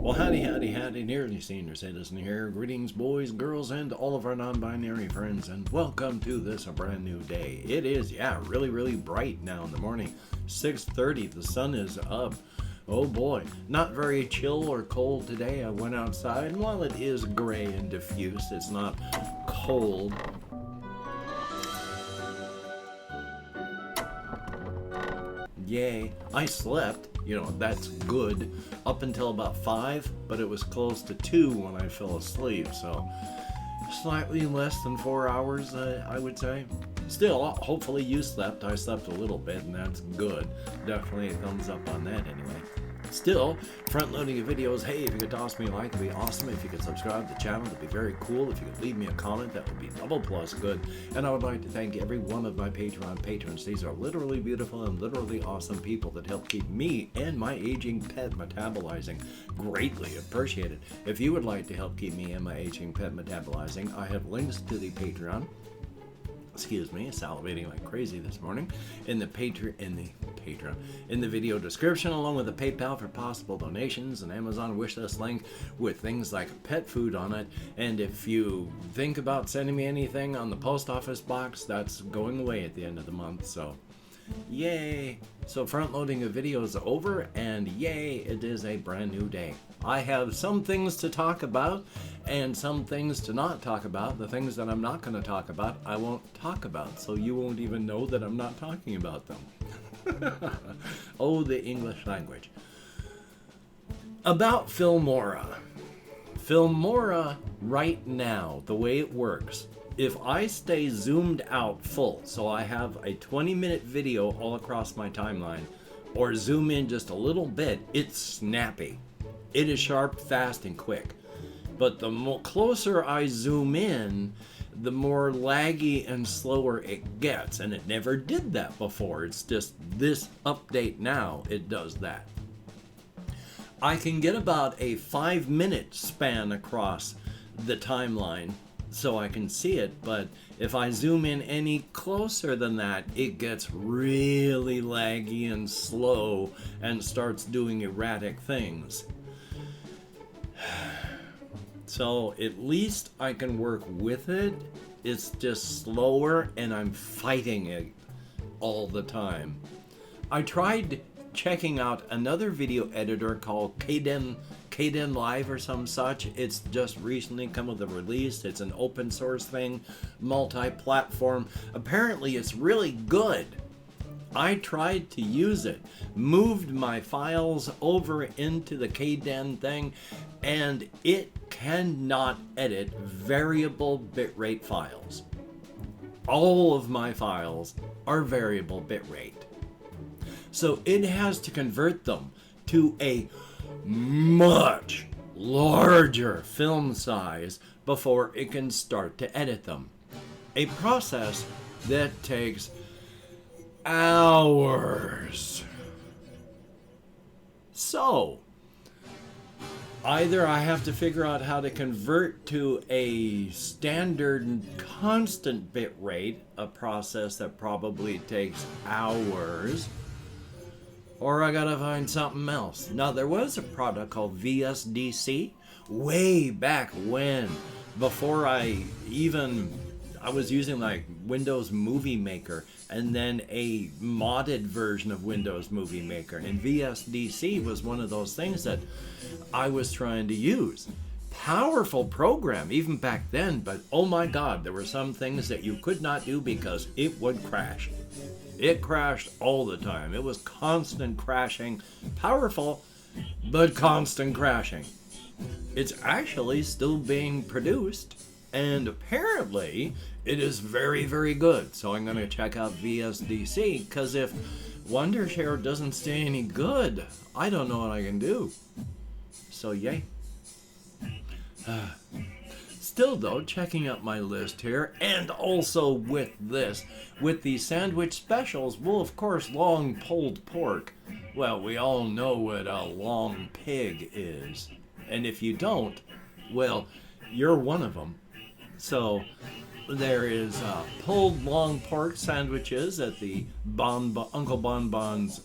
Well, howdy, nearly senior citizen here. Greetings, boys, girls, and all of our non-binary friends, and welcome to this a brand new day. It is, really bright now in the morning. 6:30, the sun is up. Oh boy, not very chill or cold today. I went outside, and while it is gray and diffuse, it's not cold. Yay, I slept. That's good, up until about 5, but it was close to 2 when I fell asleep, so slightly less than 4 hours, I would say. Still, hopefully you slept. I slept a little bit, and that's good. Definitely a thumbs up on that anyway. Still, front-loading of videos. Hey, if you could toss me a like, it'd be awesome. If you could subscribe to the channel, it'd be very cool. If you could leave me a comment, that would be double plus good. And I would like to thank every one of my Patreon patrons. These are literally beautiful and literally awesome people that help keep me and my aging pet metabolizing. Greatly appreciated. If you would like to help keep me and my aging pet metabolizing, I have links to the Patreon. Excuse me, salivating like crazy this morning. In the video description, along with a PayPal for possible donations, an Amazon wishlist link with things like pet food on it. And if you think about sending me anything on the post office box, that's going away at the end of the month. So, yay! So front loading of videos over, and yay, it is a brand new day. I have some things to talk about and some things to not talk about. The things that I'm not going to talk about, I won't talk about, so you won't even know that I'm not talking about them. Oh, the English language. About Filmora. Filmora right now, the way it works, if I stay zoomed out full, so I have a 20-minute video all across my timeline, or zoom in just a little bit, it's snappy. It is sharp, fast, and quick. But the closer I zoom in, the more laggy and slower it gets, and it never did that before. It's just this update now, it does that. I can get about a 5-minute span across the timeline so I can see it, but if I zoom in any closer than that, it gets really laggy and slow and starts doing erratic things. So at least I can work with it. It's just slower, and I'm fighting it all the time. I tried checking out another video editor called Kden Live or some such. It's just recently come with a release. It's an open source thing, multi-platform. Apparently it's really good. I tried to use it, moved my files over into the Kden thing, and it cannot edit variable bitrate files. All of my files are variable bitrate. So it has to convert them to a much larger film size before it can start to edit them. A process that takes hours. So, either I have to figure out how to convert to a standard constant bit rate, a process that probably takes hours, or I gotta find something else. Now, there was a product called VSDC way back when, before I was using like Windows Movie Maker and then a modded version of Windows Movie Maker. And VSDC was one of those things that I was trying to use. Powerful program even back then, but oh my God, there were some things that you could not do because it would crash. It crashed all the time. It was constant crashing. Powerful, but constant crashing. It's actually still being produced, and apparently it is very, very good. So I'm going to check out VSDC, because if Wondershare doesn't stay any good, I don't know what I can do. So yay. Still though, checking out my list here, and also with the sandwich specials, well, of course, long pulled pork. Well, we all know what a long pig is. And if you don't, well, you're one of them. So there is pulled long pork sandwiches at the Uncle Bonbon's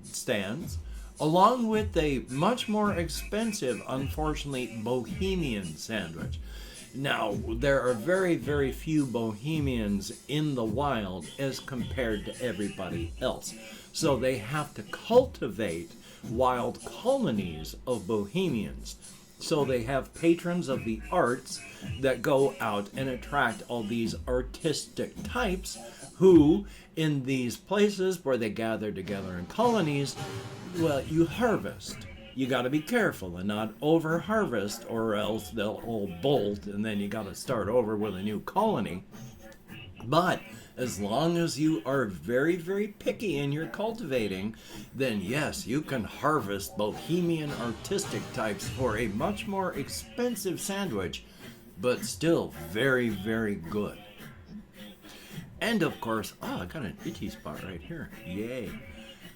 stands. along with a much more expensive, unfortunately, Bohemian sandwich. Now, there are very, very few Bohemians in the wild as compared to everybody else. So they have to cultivate wild colonies of Bohemians. So they have patrons of the arts that go out and attract all these artistic types who, in these places where they gather together in colonies, well, you harvest. You got to be careful and not over harvest, or else they'll all bolt and then you got to start over with a new colony. But as long as you are very, very picky in your cultivating, then yes, you can harvest Bohemian artistic types for a much more expensive sandwich, but still very, very good. And of course, I got an itchy spot right here. Yay.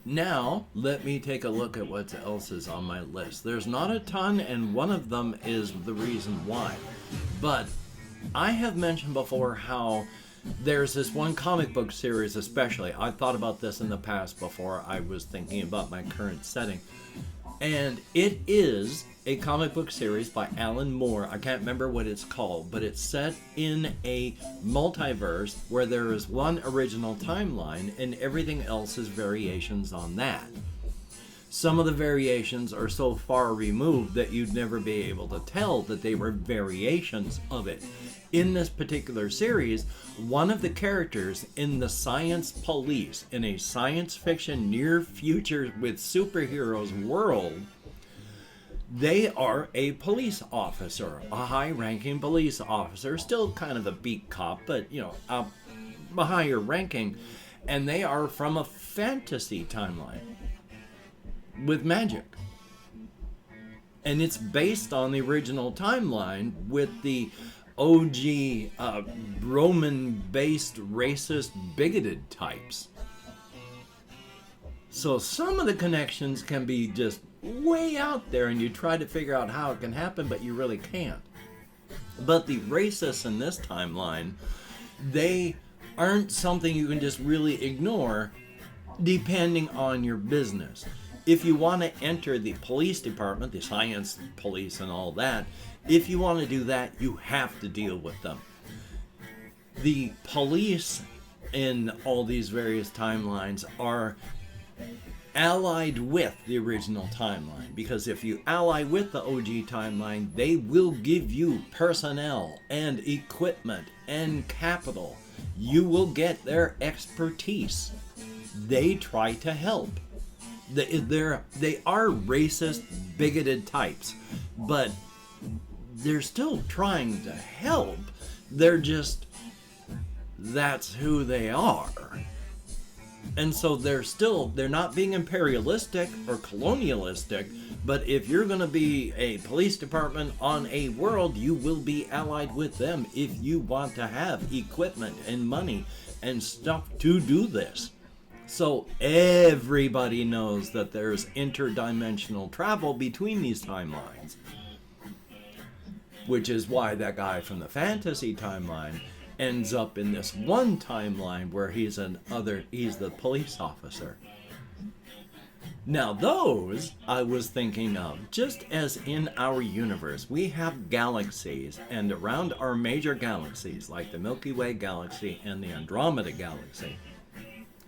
Now, let me take a look at what else is on my list. There's not a ton, and one of them is the reason why. But I have mentioned before how there's this one comic book series especially. I've thought about this in the past before I was thinking about my current setting. And it is a comic book series by Alan Moore. I can't remember what it's called, but it's set in a multiverse where there is one original timeline and everything else is variations on that. Some of the variations are so far removed that you'd never be able to tell that they were variations of it. In this particular series, one of the characters in the Science Police, in a science fiction near future with superheroes world, they are a police officer, a high-ranking police officer, still kind of a beat cop, but, a higher ranking, and they are from a fantasy timeline with magic. And it's based on the original timeline with the OG Roman-based racist bigoted types. So some of the connections can be just way out there and you try to figure out how it can happen, but you really can't. But the racists in this timeline, they aren't something you can just really ignore depending on your business. If you want to enter the police department, the science police and all that, if you want to do that, you have to deal with them. The police in all these various timelines are allied with the original timeline, because if you ally with the OG timeline, they will give you personnel and equipment and capital. You will get their expertise. They try to help. They are racist, bigoted types, but they're still trying to help. That's who they are. And so they're not being imperialistic or colonialistic, but if you're going to be a police department on a world, you will be allied with them if you want to have equipment and money and stuff to do this. So everybody knows that there's interdimensional travel between these timelines, which is why that guy from the fantasy timeline ends up in this one timeline where he's the police officer. Now those I was thinking of, just as in our universe, we have galaxies, and around our major galaxies, like the Milky Way galaxy and the Andromeda galaxy,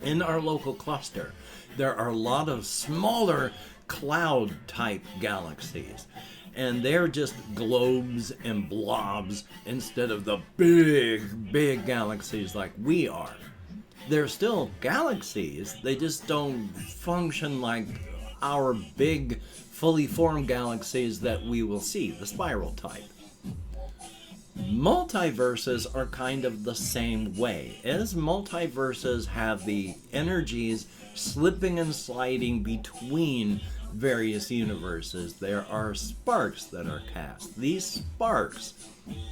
in our local cluster, there are a lot of smaller cloud-type galaxies. And they're just globes and blobs instead of the big, big galaxies like we are. They're still galaxies, they just don't function like our big, fully formed galaxies that we will see, the spiral type. Multiverses are kind of the same way. As multiverses have the energies slipping and sliding between various universes, there are sparks that are cast. These sparks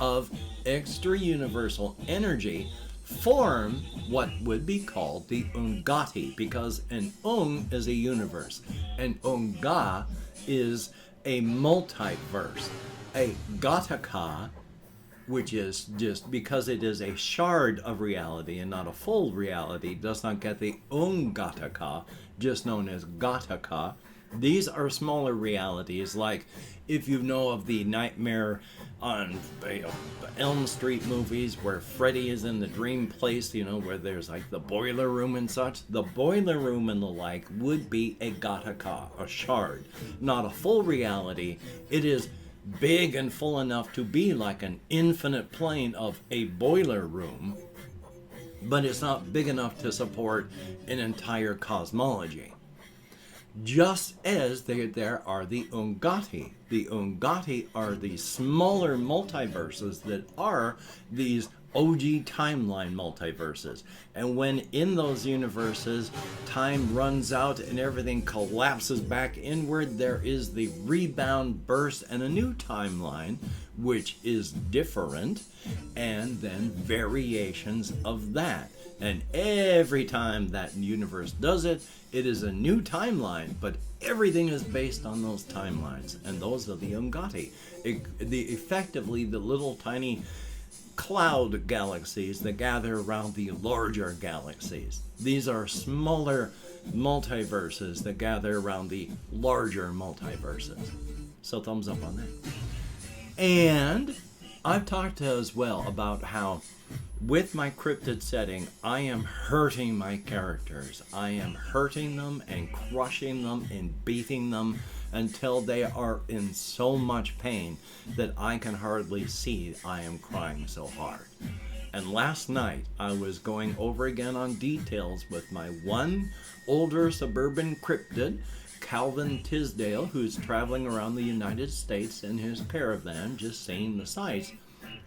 of extra-universal energy form what would be called the Ungati, because an Ung is a universe, and Unga is a multiverse. A Gataka, which is just because it is a shard of reality and not a full reality, does not get the Ungataka, just known as Gataka, These are smaller realities, like if you know of the Nightmare on Elm Street movies where Freddy is in the dream place, where there's like the boiler room and such. The boiler room and the like would be a Gattaca, a shard, not a full reality. It is big and full enough to be like an infinite plane of a boiler room, but it's not big enough to support an entire cosmology. Just as there are the Ungati. The Ungati are the smaller multiverses that are these OG timeline multiverses. And when in those universes time runs out and everything collapses back inward, there is the rebound burst and a new timeline, which is different, and then variations of that. And every time that universe does it, it is a new timeline, but everything is based on those timelines, and those are the Ungati. Effectively, the little tiny cloud galaxies that gather around the larger galaxies. These are smaller multiverses that gather around the larger multiverses. So thumbs up on that. And I've talked as well about how with my cryptid setting, I am hurting my characters. I am hurting them and crushing them and beating them until they are in so much pain that I can hardly see I am crying so hard. And last night, I was going over again on details with my one older suburban cryptid, Calvin Tisdale, who's traveling around the United States in his caravan, just seeing the sights,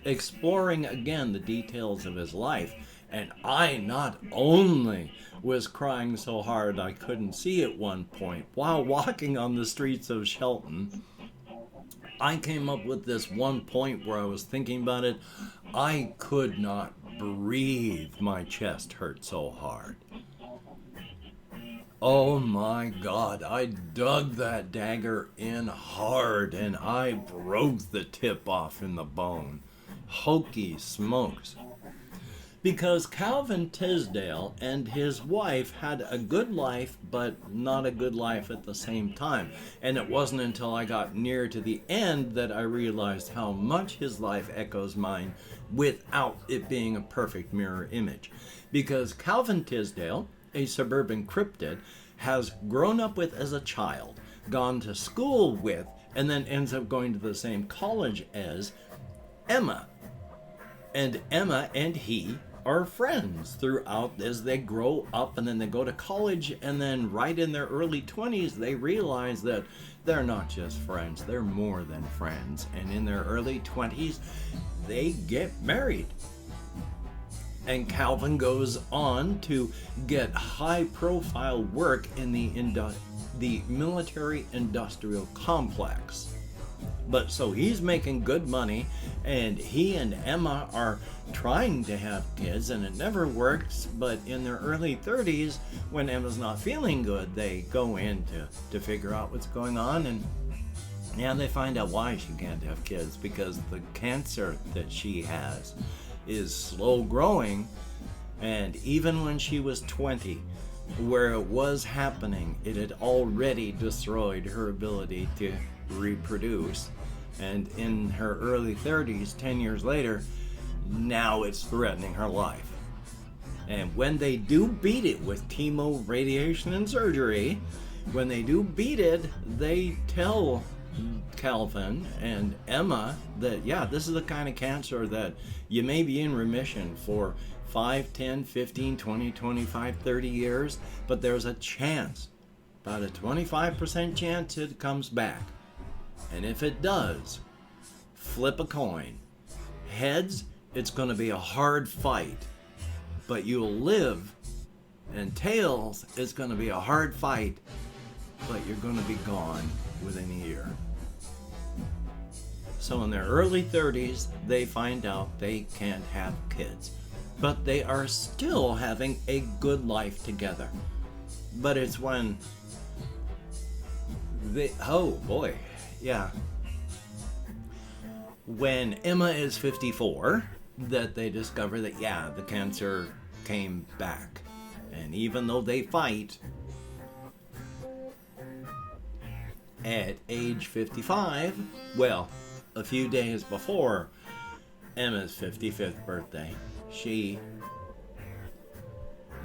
exploring again the details of his life. And I not only was crying so hard I couldn't see at one point, while walking on the streets of Shelton, I came up with this one point where I was thinking about it. I could not breathe. My chest hurt so hard. Oh my God, I dug that dagger in hard and I broke the tip off in the bone. Hokey smokes. Because Calvin Tisdale and his wife had a good life, but not a good life at the same time. And it wasn't until I got near to the end that I realized how much his life echoes mine without it being a perfect mirror image. Because Calvin Tisdale, a suburban cryptid, has grown up with as a child, gone to school with, and then ends up going to the same college as Emma. And Emma and he are friends throughout as they grow up, and then they go to college, and then right in their early 20s they realize that they're not just friends, they're more than friends. And in their early 20s they get married. And Calvin goes on to get high-profile work in the military-industrial complex. But so he's making good money, and he and Emma are trying to have kids, and it never works. But in their early 30s, when Emma's not feeling good, they go in to figure out what's going on, and they find out why she can't have kids, because the cancer that she has is slow growing. And even when she was 20, where it was happening, it had already destroyed her ability to reproduce. And in her early 30s, 10 years later, now it's threatening her life. And when they do beat it with chemo, radiation, and surgery, when they do beat it, they tell Calvin and Emma that, yeah, this is the kind of cancer that you may be in remission for 5, 10, 15, 20, 25, 30 years, but there's a chance, about a 25% chance it comes back. And if it does, flip a coin. Heads, it's going to be a hard fight, but you'll live. And tails, it's going to be a hard fight, but you're going to be gone within a year. So in their early 30s, they find out they can't have kids, but they are still having a good life together. But it's when when Emma is 54, that they discover that, the cancer came back. And even though they fight, At age 55, well, a few days before Emma's 55th birthday, she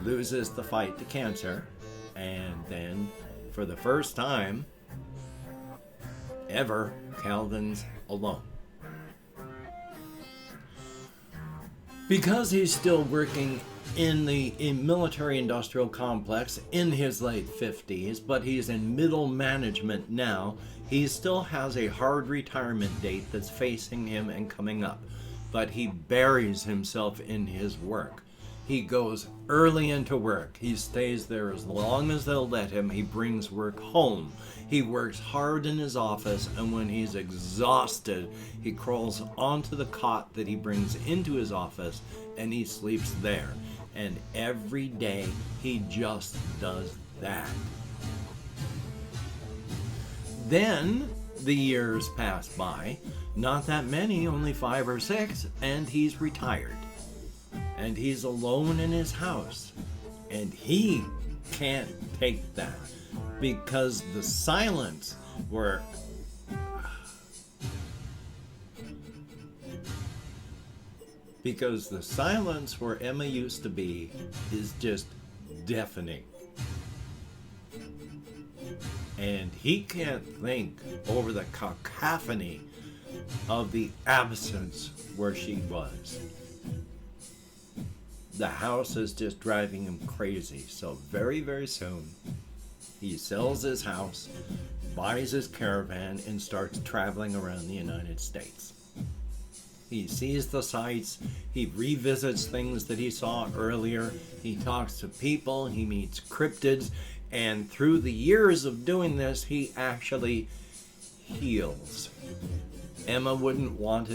loses the fight to cancer, and then for the first time ever, Calvin's alone. Because he's still working in the military industrial complex in his late 50s, but he's in middle management now, he still has a hard retirement date that's facing him and coming up. But he buries himself in his work. He goes early into work. He stays there as long as they'll let him. He brings work home. He works hard in his office, and when he's exhausted, he crawls onto the cot that he brings into his office, and he sleeps there. And every day, he just does that. Then, the years pass by. Not that many, only 5 or 6, and he's retired. And he's alone in his house. And he can't take that. Because the silence where Emma used to be is just deafening. And he can't think over the cacophony of the absence where she was. The house is just driving him crazy. So very, very soon, he sells his house, buys his caravan, and starts traveling around the United States. He sees the sights, he revisits things that he saw earlier, he talks to people, he meets cryptids, and through the years of doing this, he actually heals. Emma would not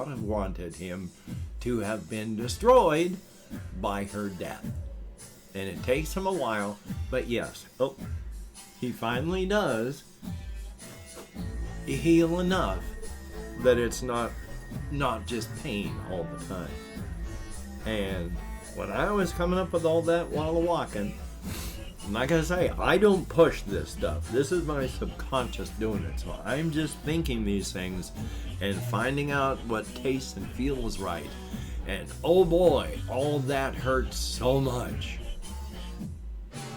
have wanted him to have been destroyed by her death. And it takes him a while, but yes, he finally does heal enough that it's not just pain all the time. And when I was coming up with all that while walking, like I say, I don't push this stuff. This is my subconscious doing it. So I'm just thinking these things and finding out what tastes and feels right. And oh boy, all that hurts so much.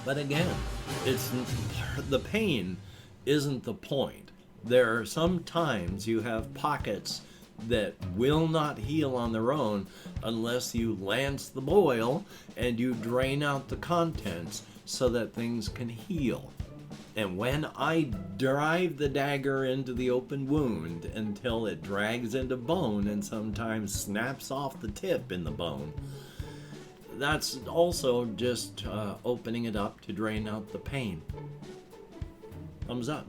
But again, the pain isn't the point. There are some times you have pockets that will not heal on their own unless you lance the boil and you drain out the contents so that things can heal. And when I drive the dagger into the open wound until it drags into bone and sometimes snaps off the tip in the bone, that's also just opening it up to drain out the pain. Thumbs up.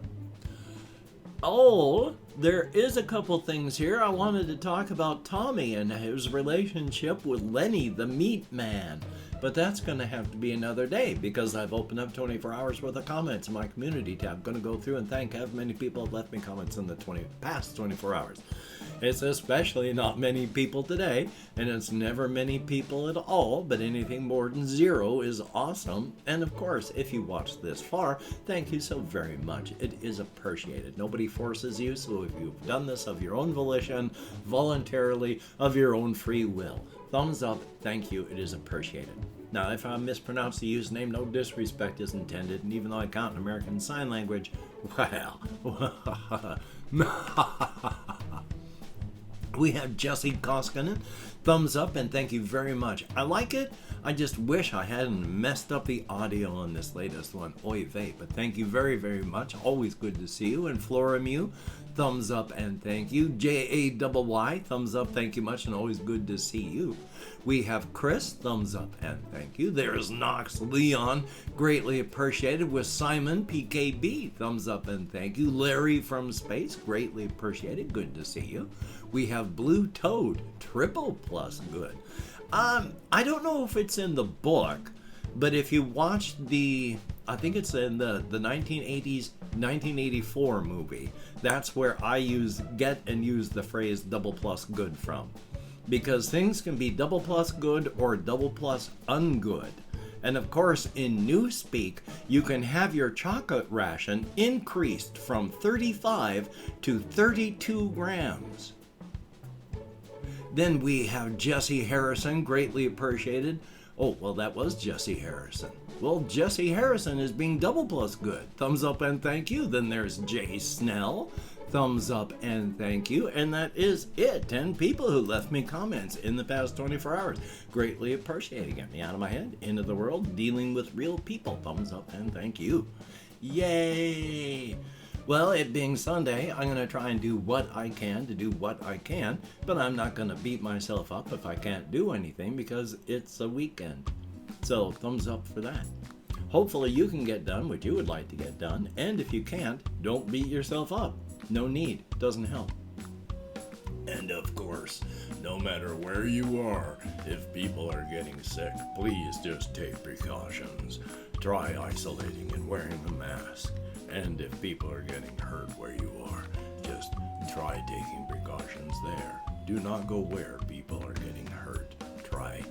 Oh, there is a couple things here. I wanted to talk about Tommy and his relationship with Lenny, the meat man. But that's going to have to be another day because I've opened up 24 hours worth of comments in my community tab. I'm going to go through and thank how many people have left me comments in the past 24 hours. It's especially not many people today, and it's never many people at all, but anything more than 0 is awesome. And of course, if you watched this far, thank you so very much. It is appreciated. Nobody forces you, so if you've done this of your own volition, voluntarily, of your own free will, thumbs up, thank you, it is appreciated. Now, if I mispronounce the username, no disrespect is intended, and even though I count in American Sign Language, well, we have Jesse Koskinen, thumbs up, and thank you very much. I like it. I just wish I hadn't messed up the audio on this latest one. Oy vey, but thank you very, very much. Always good to see you. And Floramu, thumbs up and thank you. Jayy, thumbs up, thank you much, and always good to see you. We have Chris, thumbs up and thank you. There's Knox Leon, greatly appreciated. With Simon, PKB, thumbs up and thank you. Larry from Space, greatly appreciated, good to see you. We have Blue Toad, triple plus good. I don't know if it's in the book, but if you watch I think it's in the 1980s, 1984 movie, that's where I use the phrase double plus good from. Because things can be double plus good or double plus ungood. And of course, in Newspeak, you can have your chocolate ration increased from 35 to 32 grams. Then we have Jesse Harrison, greatly appreciated. Oh, well, that was Jesse Harrison. Well, Jesse Harrison is being double plus good. Thumbs up and thank you. Then there's Jay Snell. Thumbs up and thank you. And that is it. 10 people who left me comments in the past 24 hours. Greatly appreciating it. Me out of my head, into the world, dealing with real people. Thumbs up and thank you. Yay! Well, it being Sunday, I'm going to try and do what I can to do what I can, but I'm not going to beat myself up if I can't do anything because it's a weekend. So, thumbs up for that. Hopefully you can get done what you would like to get done, and if you can't, don't beat yourself up. No need. Doesn't help. And of course, no matter where you are, if people are getting sick, please just take precautions. Try isolating and wearing a mask. And if people are getting hurt where you are, just try taking precautions there. Do not go where people are getting hurt. Try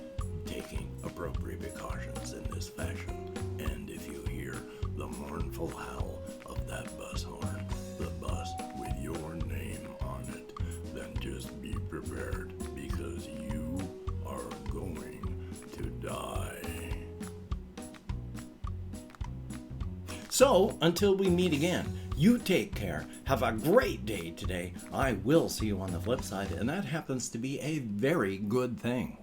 taking appropriate precautions in this fashion. And if you hear the mournful howl of that bus horn, the bus with your name on it, then just be prepared because you are going to die. So, until we meet again, you take care. Have a great day today. I will see you on the flip side, and that happens to be a very good thing.